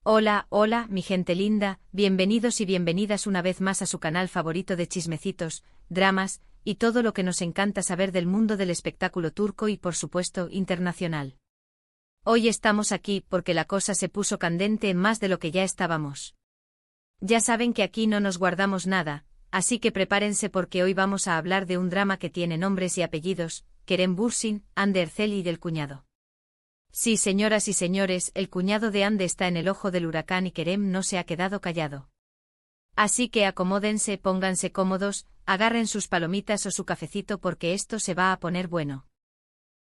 Hola, hola, mi gente linda, bienvenidos y bienvenidas una vez más a su canal favorito de chismecitos, dramas, y todo lo que nos encanta saber del mundo del espectáculo turco y por supuesto internacional. Hoy estamos aquí porque la cosa se puso candente en más de lo que ya estábamos. Ya saben que aquí no nos guardamos nada, así que prepárense porque hoy vamos a hablar de un drama que tiene nombres y apellidos, Kerem Bürsin, Hande Erçel y del cuñado. Sí, señoras y señores, el cuñado de Hande está en el ojo del huracán y Kerem no se ha quedado callado. Así que acomódense, pónganse cómodos, agarren sus palomitas o su cafecito porque esto se va a poner bueno.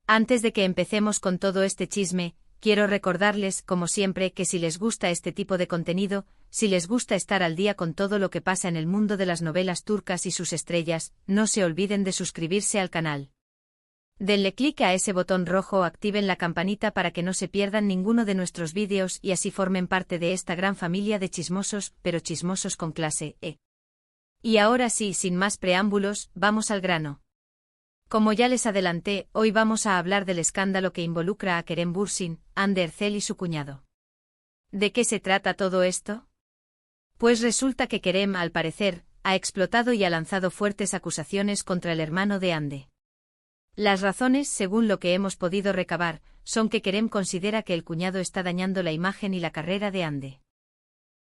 Antes de que empecemos con todo este chisme, quiero recordarles, como siempre, que si les gusta este tipo de contenido, si les gusta estar al día con todo lo que pasa en el mundo de las novelas turcas y sus estrellas, no se olviden de suscribirse al canal. Denle clic a ese botón rojo o activen la campanita para que no se pierdan ninguno de nuestros vídeos y así formen parte de esta gran familia de chismosos, pero chismosos con clase, ¿eh? Y ahora sí, sin más preámbulos, vamos al grano. Como ya les adelanté, hoy vamos a hablar del escándalo que involucra a Kerem Bürsin, Hande Erçel y su cuñado. ¿De qué se trata todo esto? Pues resulta que Kerem, al parecer, ha explotado y ha lanzado fuertes acusaciones contra el hermano de Hande. Las razones, según lo que hemos podido recabar, son que Kerem considera que el cuñado está dañando la imagen y la carrera de Hande.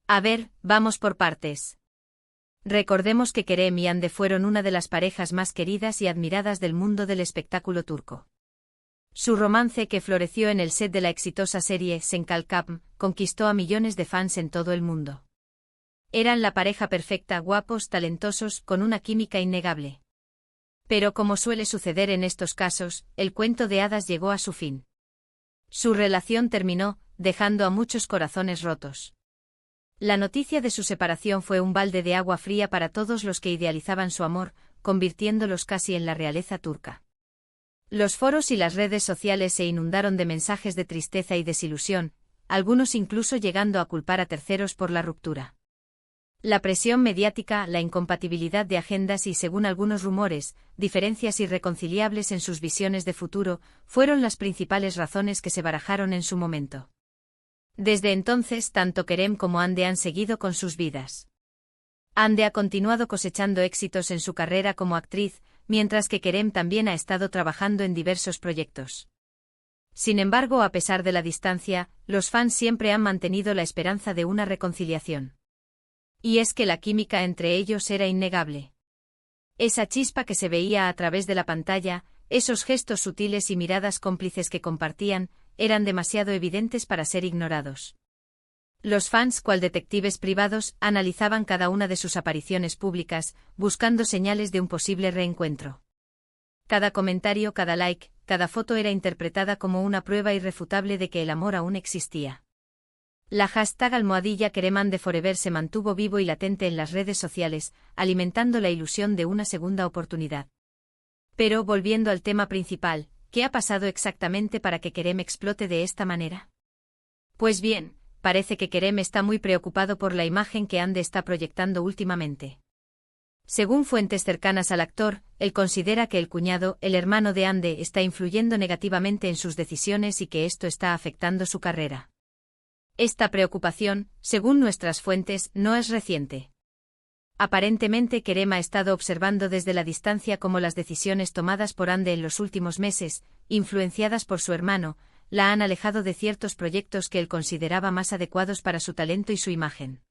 A ver, vamos por partes. Recordemos que Kerem y Hande fueron una de las parejas más queridas y admiradas del mundo del espectáculo turco. Su romance, que floreció en el set de la exitosa serie Sen Kalkam, conquistó a millones de fans en todo el mundo. Eran la pareja perfecta, guapos, talentosos, con una química innegable. Pero como suele suceder en estos casos, el cuento de hadas llegó a su fin. Su relación terminó, dejando a muchos corazones rotos. La noticia de su separación fue un balde de agua fría para todos los que idealizaban su amor, convirtiéndolos casi en la realeza turca. Los foros y las redes sociales se inundaron de mensajes de tristeza y desilusión, algunos incluso llegando a culpar a terceros por la ruptura. La presión mediática, la incompatibilidad de agendas y, según algunos rumores, diferencias irreconciliables en sus visiones de futuro, fueron las principales razones que se barajaron en su momento. Desde entonces, tanto Kerem como Hande han seguido con sus vidas. Hande ha continuado cosechando éxitos en su carrera como actriz, mientras que Kerem también ha estado trabajando en diversos proyectos. Sin embargo, a pesar de la distancia, los fans siempre han mantenido la esperanza de una reconciliación. Y es que la química entre ellos era innegable. Esa chispa que se veía a través de la pantalla, esos gestos sutiles y miradas cómplices que compartían, eran demasiado evidentes para ser ignorados. Los fans, cual detectives privados, analizaban cada una de sus apariciones públicas, buscando señales de un posible reencuentro. Cada comentario, cada like, cada foto era interpretada como una prueba irrefutable de que el amor aún existía. La hashtag #KeremHandeForever se mantuvo vivo y latente en las redes sociales, alimentando la ilusión de una segunda oportunidad. Pero, volviendo al tema principal, ¿qué ha pasado exactamente para que Kerem explote de esta manera? Pues bien, parece que Kerem está muy preocupado por la imagen que Hande está proyectando últimamente. Según fuentes cercanas al actor, él considera que el cuñado, el hermano de Hande, está influyendo negativamente en sus decisiones y que esto está afectando su carrera. Esta preocupación, según nuestras fuentes, no es reciente. Aparentemente Kerem ha estado observando desde la distancia cómo las decisiones tomadas por Hande en los últimos meses, influenciadas por su hermano, la han alejado de ciertos proyectos que él consideraba más adecuados para su talento y su imagen.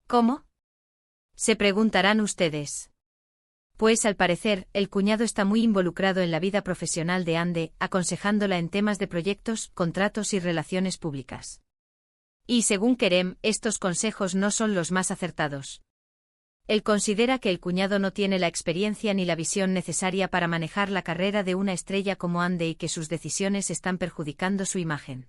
¿Cómo? Se preguntarán ustedes. Pues al parecer, el cuñado está muy involucrado en la vida profesional de Hande, aconsejándola en temas de proyectos, contratos y relaciones públicas. Y según Kerem, estos consejos no son los más acertados. Él considera que el cuñado no tiene la experiencia ni la visión necesaria para manejar la carrera de una estrella como Hande y que sus decisiones están perjudicando su imagen.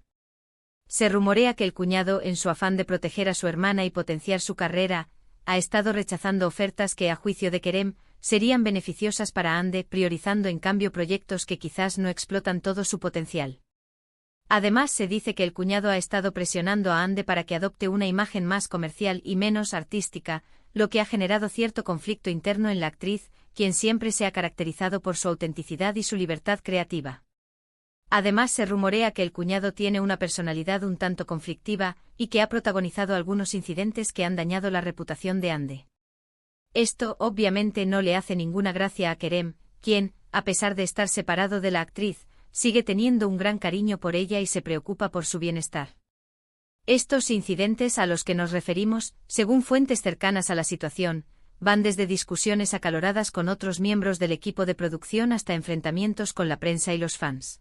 Se rumorea que el cuñado, en su afán de proteger a su hermana y potenciar su carrera, ha estado rechazando ofertas que, a juicio de Kerem, serían beneficiosas para Hande, priorizando en cambio proyectos que quizás no explotan todo su potencial. Además, se dice que el cuñado ha estado presionando a Hande para que adopte una imagen más comercial y menos artística, lo que ha generado cierto conflicto interno en la actriz, quien siempre se ha caracterizado por su autenticidad y su libertad creativa. Además, se rumorea que el cuñado tiene una personalidad un tanto conflictiva y que ha protagonizado algunos incidentes que han dañado la reputación de Hande. Esto, obviamente, no le hace ninguna gracia a Kerem, quien, a pesar de estar separado de la actriz, sigue teniendo un gran cariño por ella y se preocupa por su bienestar. Estos incidentes a los que nos referimos, según fuentes cercanas a la situación, van desde discusiones acaloradas con otros miembros del equipo de producción hasta enfrentamientos con la prensa y los fans.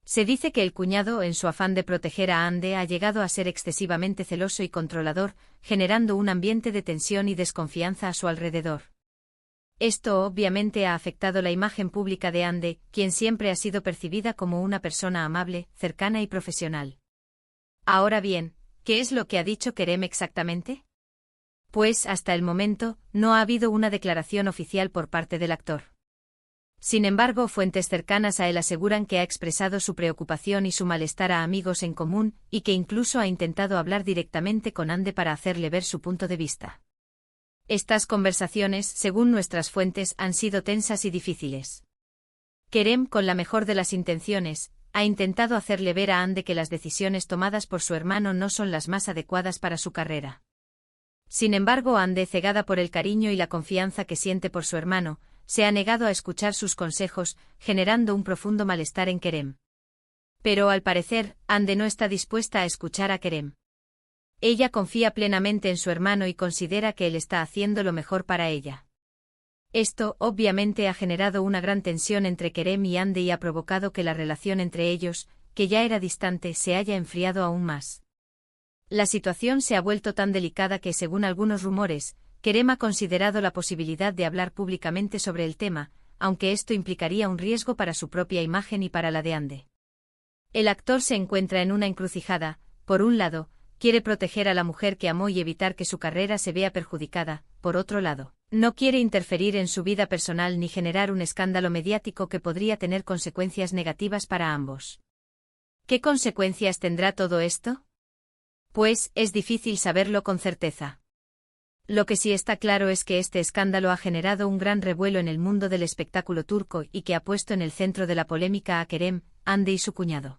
Se dice que el cuñado, en su afán de proteger a Hande, ha llegado a ser excesivamente celoso y controlador, generando un ambiente de tensión y desconfianza a su alrededor. Esto obviamente ha afectado la imagen pública de Hande, quien siempre ha sido percibida como una persona amable, cercana y profesional. Ahora bien, ¿qué es lo que ha dicho Kerem exactamente? Pues, hasta el momento, no ha habido una declaración oficial por parte del actor. Sin embargo, fuentes cercanas a él aseguran que ha expresado su preocupación y su malestar a amigos en común, y que incluso ha intentado hablar directamente con Hande para hacerle ver su punto de vista. Estas conversaciones, según nuestras fuentes, han sido tensas y difíciles. Kerem, con la mejor de las intenciones, ha intentado hacerle ver a Hande que las decisiones tomadas por su hermano no son las más adecuadas para su carrera. Sin embargo, Hande, cegada por el cariño y la confianza que siente por su hermano, se ha negado a escuchar sus consejos, generando un profundo malestar en Kerem. Pero al parecer, Hande no está dispuesta a escuchar a Kerem. Ella confía plenamente en su hermano y considera que él está haciendo lo mejor para ella. Esto, obviamente, ha generado una gran tensión entre Kerem y Hande y ha provocado que la relación entre ellos, que ya era distante, se haya enfriado aún más. La situación se ha vuelto tan delicada que, según algunos rumores, Kerem ha considerado la posibilidad de hablar públicamente sobre el tema, aunque esto implicaría un riesgo para su propia imagen y para la de Hande. El actor se encuentra en una encrucijada. Por un lado, quiere proteger a la mujer que amó y evitar que su carrera se vea perjudicada. Por otro lado, no quiere interferir en su vida personal ni generar un escándalo mediático que podría tener consecuencias negativas para ambos. ¿Qué consecuencias tendrá todo esto? Pues, es difícil saberlo con certeza. Lo que sí está claro es que este escándalo ha generado un gran revuelo en el mundo del espectáculo turco y que ha puesto en el centro de la polémica a Kerem, Hande y su cuñado.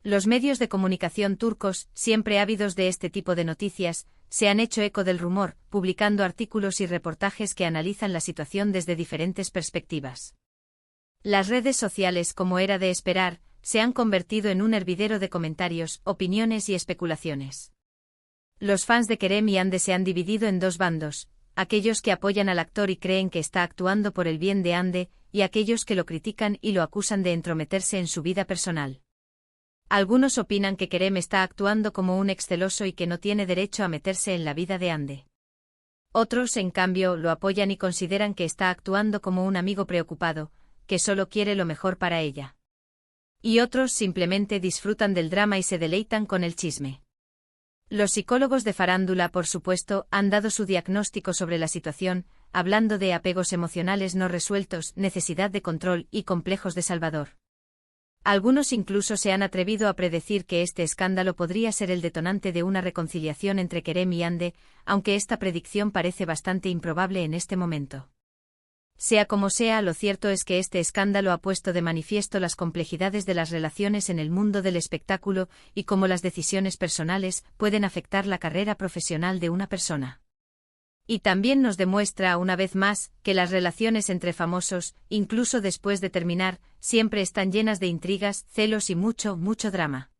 Los medios de comunicación turcos, siempre ávidos de este tipo de noticias, se han hecho eco del rumor, publicando artículos y reportajes que analizan la situación desde diferentes perspectivas. Las redes sociales, como era de esperar, se han convertido en un hervidero de comentarios, opiniones y especulaciones. Los fans de Kerem y Hande se han dividido en dos bandos, aquellos que apoyan al actor y creen que está actuando por el bien de Hande, y aquellos que lo critican y lo acusan de entrometerse en su vida personal. Algunos opinan que Kerem está actuando como un exceloso y que no tiene derecho a meterse en la vida de Hande. Otros, en cambio, lo apoyan y consideran que está actuando como un amigo preocupado, que solo quiere lo mejor para ella. Y otros simplemente disfrutan del drama y se deleitan con el chisme. Los psicólogos de farándula, por supuesto, han dado su diagnóstico sobre la situación, hablando de apegos emocionales no resueltos, necesidad de control y complejos de salvador. Algunos incluso se han atrevido a predecir que este escándalo podría ser el detonante de una reconciliación entre Kerem y Hande, aunque esta predicción parece bastante improbable en este momento. Sea como sea, lo cierto es que este escándalo ha puesto de manifiesto las complejidades de las relaciones en el mundo del espectáculo y cómo las decisiones personales pueden afectar la carrera profesional de una persona. Y también nos demuestra, una vez más, que las relaciones entre famosos, incluso después de terminar, siempre están llenas de intrigas, celos y mucho drama.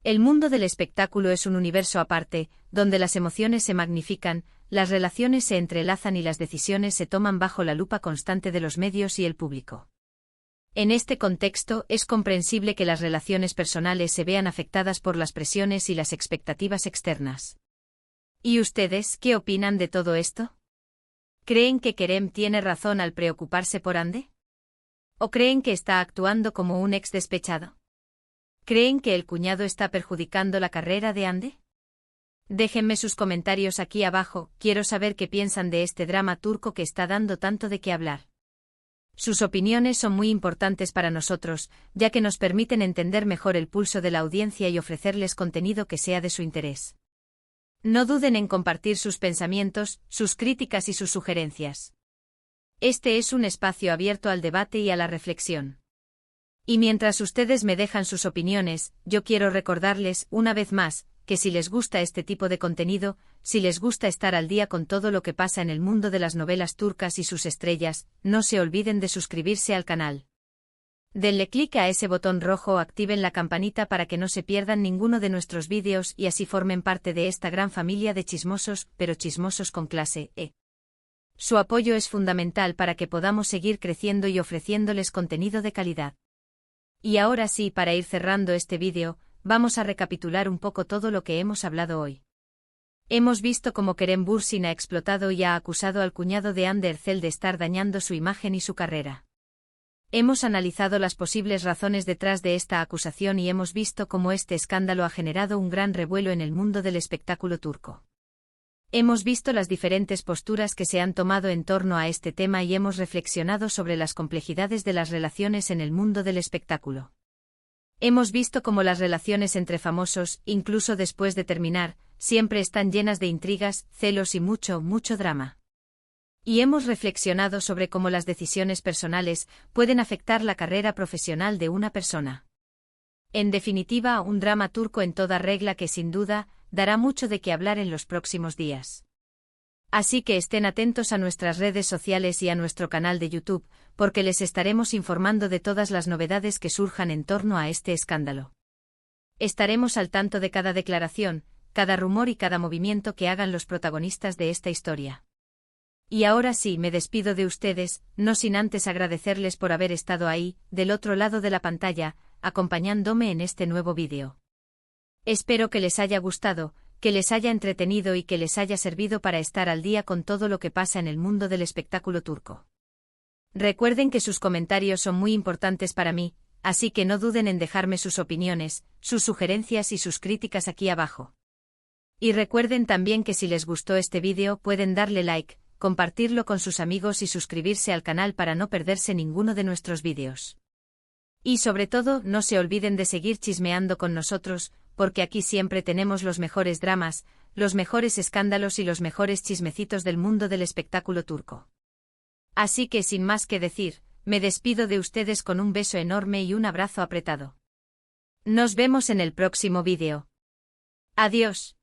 El mundo del espectáculo es un universo aparte, donde las emociones se magnifican, las relaciones se entrelazan y las decisiones se toman bajo la lupa constante de los medios y el público. En este contexto, es comprensible que las relaciones personales se vean afectadas por las presiones y las expectativas externas. ¿Y ustedes qué opinan de todo esto? ¿Creen que Kerem tiene razón al preocuparse por Hande? ¿O creen que está actuando como un ex despechado? ¿Creen que el cuñado está perjudicando la carrera de Hande? Déjenme sus comentarios aquí abajo, quiero saber qué piensan de este drama turco que está dando tanto de qué hablar. Sus opiniones son muy importantes para nosotros, ya que nos permiten entender mejor el pulso de la audiencia y ofrecerles contenido que sea de su interés. No duden en compartir sus pensamientos, sus críticas y sus sugerencias. Este es un espacio abierto al debate y a la reflexión. Y mientras ustedes me dejan sus opiniones, yo quiero recordarles, una vez más, que si les gusta este tipo de contenido, si les gusta estar al día con todo lo que pasa en el mundo de las novelas turcas y sus estrellas, no se olviden de suscribirse al canal. Denle clic a ese botón rojo o activen la campanita para que no se pierdan ninguno de nuestros vídeos y así formen parte de esta gran familia de chismosos, pero chismosos con clase E. Su apoyo es fundamental para que podamos seguir creciendo y ofreciéndoles contenido de calidad. Y ahora sí, para ir cerrando este vídeo, vamos a recapitular un poco todo lo que hemos hablado hoy. Hemos visto cómo Kerem Bürsin ha explotado y ha acusado al cuñado de Hande Erçel de estar dañando su imagen y su carrera. Hemos analizado las posibles razones detrás de esta acusación y hemos visto cómo este escándalo ha generado un gran revuelo en el mundo del espectáculo turco. Hemos visto las diferentes posturas que se han tomado en torno a este tema y hemos reflexionado sobre las complejidades de las relaciones en el mundo del espectáculo. Hemos visto cómo las relaciones entre famosos, incluso después de terminar, siempre están llenas de intrigas, celos y mucho drama. Y hemos reflexionado sobre cómo las decisiones personales pueden afectar la carrera profesional de una persona. En definitiva, un drama turco en toda regla que sin duda dará mucho de qué hablar en los próximos días. Así que estén atentos a nuestras redes sociales y a nuestro canal de YouTube, porque les estaremos informando de todas las novedades que surjan en torno a este escándalo. Estaremos al tanto de cada declaración, cada rumor y cada movimiento que hagan los protagonistas de esta historia. Y ahora sí, me despido de ustedes, no sin antes agradecerles por haber estado ahí, del otro lado de la pantalla, acompañándome en este nuevo vídeo. Espero que les haya gustado, que les haya entretenido y que les haya servido para estar al día con todo lo que pasa en el mundo del espectáculo turco. Recuerden que sus comentarios son muy importantes para mí, así que no duden en dejarme sus opiniones, sus sugerencias y sus críticas aquí abajo. Y recuerden también que si les gustó este vídeo pueden darle like, compartirlo con sus amigos y suscribirse al canal para no perderse ninguno de nuestros vídeos. Y sobre todo, no se olviden de seguir chismeando con nosotros, porque aquí siempre tenemos los mejores dramas, los mejores escándalos y los mejores chismecitos del mundo del espectáculo turco. Así que sin más que decir, me despido de ustedes con un beso enorme y un abrazo apretado. Nos vemos en el próximo vídeo. Adiós.